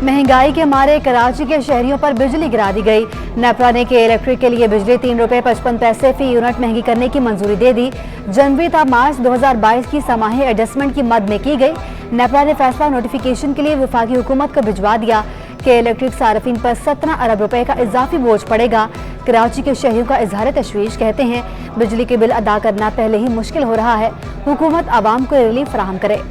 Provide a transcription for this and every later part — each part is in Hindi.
महंगाई के मारे कराची के शहरियों पर बिजली गिरा दी गई। नेपरा ने के इलेक्ट्रिक के लिए बिजली ₹3.55 फी यूनिट महंगी करने की मंजूरी दे दी। जनवरी था मार्च 2022 की समाही एडजस्टमेंट की मद में की गई। नेपरा ने फैसला नोटिफिकेशन के लिए वफाकी हुकूमत को भिजवा दिया कि इलेक्ट्रिक सार्फिन पर 17 अरब रुपए का इजाफी बोझ पड़ेगा। कराची के शहरियों का इजहार तशवीश, कहते हैं बिजली के बिल अदा करना पहले ही मुश्किल हो रहा है, हुकूमत आवाम को रिलीफ फराहम करे।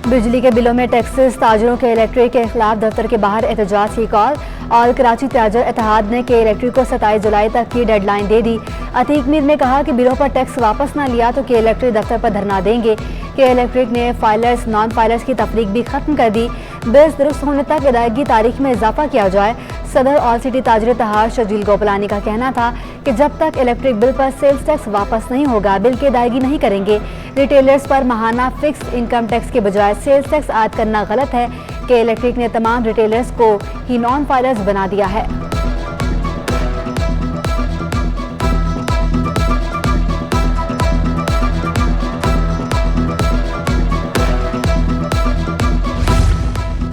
बिजली के बिलों में टैक्सेस, ताजरों के इलेक्ट्रिक के खिलाफ दफ्तर के बाहर एहतजाज की कॉल। और कराची ताजर इत्तेहाद ने के इलेक्ट्रिक को 27 जुलाई तक की डेडलाइन दे दी। अतीक मीर ने कहा कि बिलों पर टैक्स वापस न लिया तो के इलेक्ट्रिक दफ्तर पर धरना देंगे। के इलेक्ट्रिक ने फाइलर्स नॉन फाइलर्स की तफरीक भी खत्म कर दी। बिल्स दुरुस्त होने तक अदायगी तारीख में इजाफा किया जाए। सदर ऑल सिटी ताजर इत्तेहाद शजील गोपलानी का कहना था कि जब तक इलेक्ट्रिक बिल पर सेल्स टैक्स वापस नहीं होगा बिल की अदायगी नहीं करेंगे। रिटेलर्स पर माहाना फिक्स इनकम टैक्स के बजाय सेल्स टैक्स आयद करना गलत है। के इलेक्ट्रिक ने तमाम रिटेलर्स को ही नॉन फाइलर्स बना दिया है।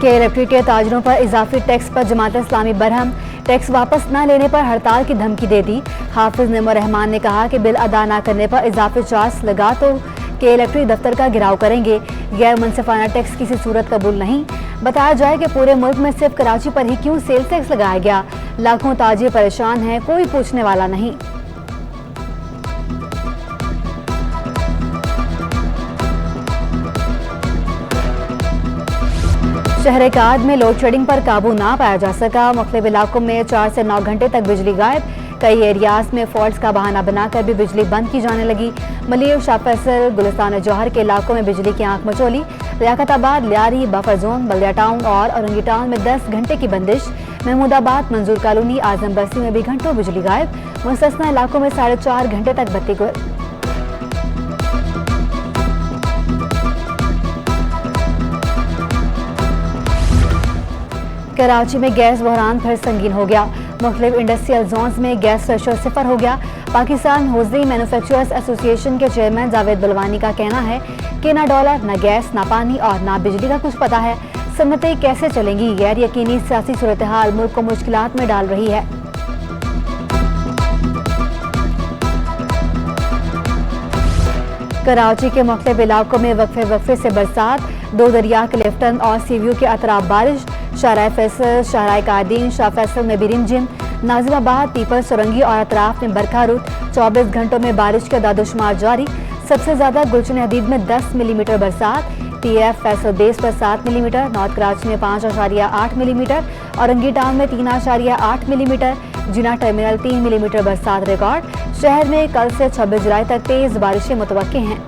के इलेक्ट्रिक के ताजरों पर इजाफी टैक्स पर जमात इस्लामी बरहम। टैक्स वापस न लेने पर हड़ताल की धमकी दे दी। हाफिज नेमो रहमान ने कहा कि बिल अदा न करने पर इजाफी चार्ज लगा तो के इलेक्ट्रिक दफ्तर का घेराव करेंगे। गैर मुनसिफाना टैक्स किसी सूरत कबूल नहीं। बताया जाए कि पूरे मुल्क में सिर्फ कराची पर ही क्यों सेल्स टैक्स लगाया गया। लाखों ताजिर परेशान हैं, कोई पूछने वाला नहीं। शहर काद में लोड शेडिंग पर काबू ना पाया जा सका। मुख्तलिफ इलाकों में 4 से 9 घंटे तक बिजली गायब। कई एरियाज में फॉल्ट्स का बहाना बनाकर भी बिजली बंद की जाने लगी। मलिर, शाह फैसल, गुलिस्तान जौहर के इलाकों में बिजली की आंख मचोली। लियाकताबाद, लियारी, बफर जोन, बल्दिया टाउन और औरंगी टाउन में 10 घंटे की बंदिश। महमूदाबाद, मंजूर कॉलोनी, आजम बस्ती में भी घंटों बिजली गायब। मुस्तस्ना इलाकों में 4.5 घंटे तक बत्ती गुल। कराची में गैस बहरान फिर संगीन हो गया। मुख्तलिफ इंडस्ट्रियल जोन्स में गैस थ्रेशोल्ड 0 हो गया। पाकिस्तान होजरी मैन्युफैक्चरर्स एसोसिएशन के चेयरमैन जावेद बलवानी का कहना है कि ना डॉलर, ना गैस, ना पानी और ना बिजली का कुछ पता है। सनतें कैसे चलेंगी। गैर यकीनी सियासी सूरत हाल मुल्क को मुश्किलात में डाल रही है। कराची के मुख्तलिफ इलाकों में वक्फे से बरसात। 2 दरिया के लेफ्टन और सीव्यू के अतराफ बारिश। शाहराह फैसल, शाहराह कादीन, शाह फैसल में भी रिमझिम। नाजिमाबाद, पीपल, सुरंगी और अतराफ में बरखा रुत। 24 घंटों में बारिश का दादोशुमार जारी। सबसे ज्यादा गुलशन हदीद में 10 मिलीमीटर बरसात। PF फैसल बेस पर 7 मिलीमीटर। नॉर्थ कराची में 5.8 मिलीमीटर। औरंगी टाउन में 3.8 मिलीमीटर। जिना टर्मिनल 3 मिलीमीटर बरसात रिकॉर्ड। शहर में कल से 26 जुलाई तक तेज बारिशें मुतवक्के हैं।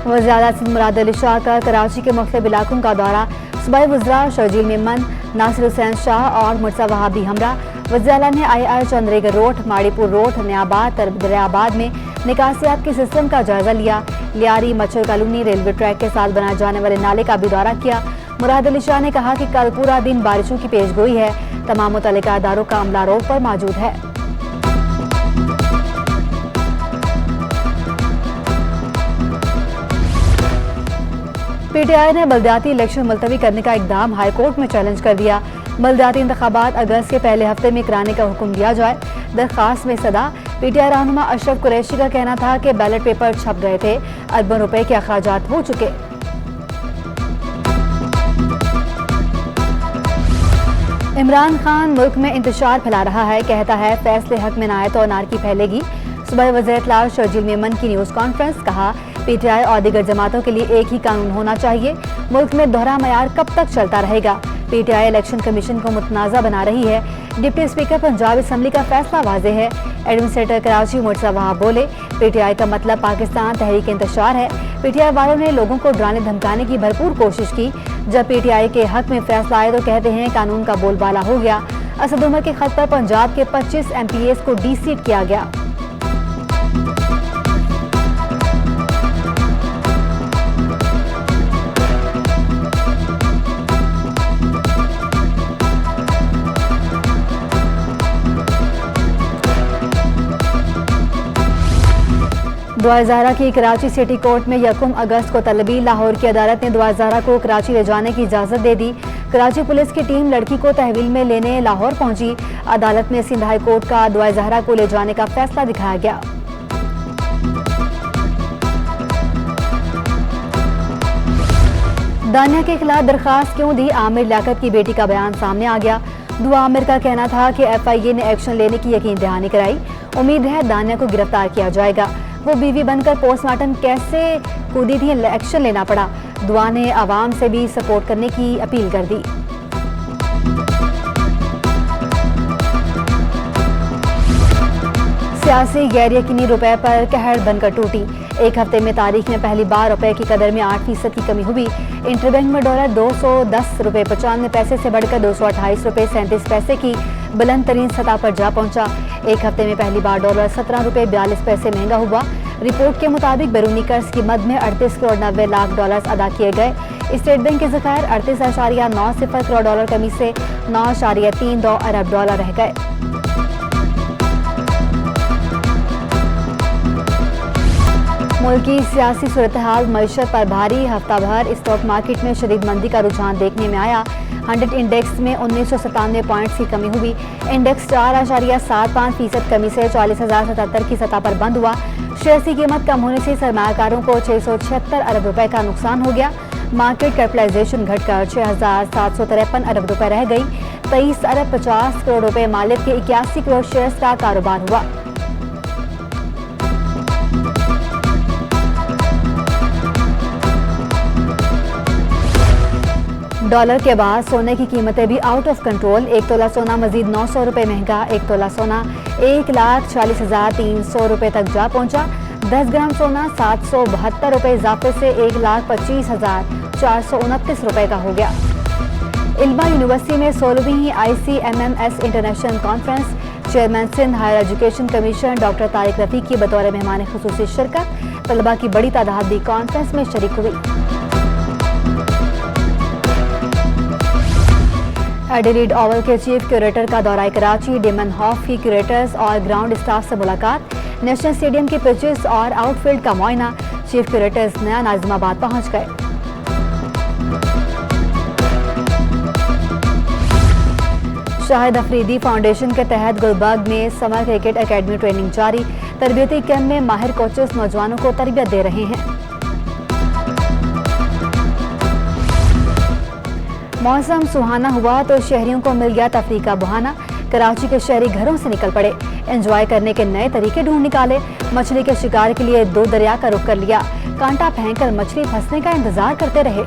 वज़ीर-ए-आला सिंध मुराद अली शाह का कराची के मुख्तलिफ इलाकों का दौरा। सूबाई वज़रा शर्जील मेमन, नासिर हुसैन शाह और मुर्तज़ा वहाबी हमरा। वज़ीर-ए-आला ने आई चंद्रेगर रोड, माड़ीपुर रोड, नयाबाद, दरियाबाद में निकासियात के सिस्टम का जायजा लिया। लियारी, मच्छर कॉलोनी, रेलवे ट्रैक के साथ बनाए जाने वाले नाले का भी दौरा किया। मुराद अली शाह ने कहा कि कल पूरा दिन बारिशों की पेशगोई है। तमाम मुतल्लिका इदारों का अमला रोक पर मौजूद है। PTI ने बल्दियाती इलेक्शन मुलतवी करने का इकदाम हाई कोर्ट में चैलेंज कर दिया। बल्दियाती इंतखाबात अगस्त के पहले हफ्ते में कराने का हुक्म दिया जाए। दरखास्त में सदा PTI रहनुमा अशरफ कुरैशी का कहना था कि बैलेट पेपर छप गए थे, अरबों रुपए के अखराजात हो चुके। इमरान खान मुल्क में इंतशार फैला रहा है, कहता है फैसले हक में ना आए तो अनारकी फैलेगी। सुबह वज़ीर इत्तलात शर्जील मेमन की न्यूज़ कॉन्फ्रेंस। कहा PTI और दीगर जमातों के लिए एक ही कानून होना चाहिए। मुल्क में दोहरा मयार कब तक चलता रहेगा। PTI इलेक्शन कमीशन को मुतनाज़ा बना रही है। डिप्टी स्पीकर पंजाब असम्बली का फैसला वाज़ेह है। एडमिनिस्ट्रेटर कराची मुर्तज़ा वहाब बोले PTI का मतलब पाकिस्तान तहरीक इंतशार है। PTI वालों ने लोगों को डराने धमकाने की भरपूर कोशिश की। जब PTI के हक में फैसला आए तो कहते हैं कानून का बोलबाला हो गया। असद उमर के खत पर पंजाब के 25 MPs को डीसीट किया गया। दुआ ज़हरा की कराची सिटी कोर्ट में 1 अगस्त को तलबी। लाहौर की अदालत ने दुआ ज़हरा को कराची ले जाने की इजाज़त दे दी। कराची पुलिस की टीम लड़की को तहवील में लेने लाहौर पहुंची। अदालत में सिंध हाई कोर्ट का दुआ ज़हरा को ले जाने का फैसला दिखाया गया। दानिया के खिलाफ दरखास्त क्यों दी, आमिर लियाकत की बेटी का बयान सामने आ गया। दुआ आमिर का कहना था कि FIA ने एक्शन लेने की यकीन दहानी कराई। उम्मीद है दानिया को गिरफ्तार किया जाएगा। वो बीवी बनकर पोस्टमार्टम कैसे कूदी थी, एक्शन लेना पड़ा। दुआ ने आवाम से भी सपोर्ट करने की अपील कर दी। सियासी गैर यकीनी रुपए पर कहर बनकर टूटी। एक हफ्ते में तारीख में पहली बार रुपए की कदर में 8% की कमी हुई। इंटरबैंक में डॉलर 210 रुपए 95 पैसे से बढ़कर 228 रुपए 37 पैसे की बुलंद तरीन सतह पर जा पहुंचा। एक हफ्ते में पहली बार डॉलर 17 रुपए 42 पैसे महंगा हुआ। रिपोर्ट के मुताबिक बैरूनी कर्ज की मद में 38 करोड़ 90 लाख डॉलर अदा किए गए। स्टेट बैंक के ज़खायर 38.90 करोड़ डॉलर कमी से 9.32 अरब डॉलर रह गए। मुल्क की सियासी सूरत हाल मईशत पर भारी। हफ्ता भर स्टॉक मार्केट में शदीद मंदी का रुझान देखने में आया। 100 इंडेक्स में 1997 पॉइंट्स की कमी हुई। इंडेक्स 4.75% कमी से 40,077 की सतह पर बंद हुआ। शेयर की कीमत कम होने से सरमायाकारों को 676 अरब रुपए का नुकसान हो गया। मार्केट कैपिटलाइजेशन घटकर 6,753 अरब रुपए रह गई। 23 अरब 50 करोड़ रुपए मालिक के 81 करोड़ शेयर्स का कारोबार हुआ। डॉलर के बाद सोने की कीमतें भी आउट ऑफ कंट्रोल। 1 तोला सोना मजीद 900 रुपए महंगा। 1 तोला सोना 1,40,300 रुपए तक जा पहुंचा। 10 ग्राम सोना 772 रुपए इजाफे से 1,25,429 रुपए का हो गया। इल्मा यूनिवर्सिटी में 16वीं ICMMS international conference. Chairman Sindh higher education commission doctor Tariq Rafiq की बतौर मेहमान खुसूसी शिरकत। तलबा की बड़ी तादाद भी कॉन्फ्रेंस में शरीक हुई। एडिलेड ओवल के चीफ क्यूरेटर का दौरा कराची। डेमन हॉफ की क्यूरेटर्स और ग्राउंड स्टाफ से मुलाकात। नेशनल स्टेडियम के पिचेस और आउटफील्ड का मुआयना। चीफ क्यूरेटर्स नया नाजिमाबाद पहुंच गए। शाहिद अफरीदी फाउंडेशन के तहत गुलबर्ग में समर क्रिकेट एकेडमी ट्रेनिंग जारी। तरबियती कैंप में माहिर कोचेस नौजवानों को तरबियत दे रहे हैं। मौसम सुहाना हुआ तो शहरियों को मिल गया तफरीह का बहाना। कराची के शहरी घरों से निकल पड़े। एंजॉय करने के नए तरीके ढूंढ निकाले। मछली के शिकार के लिए 2 दरिया का रुख कर लिया। कांटा फेंककर मछली फंसने का इंतजार करते रहे।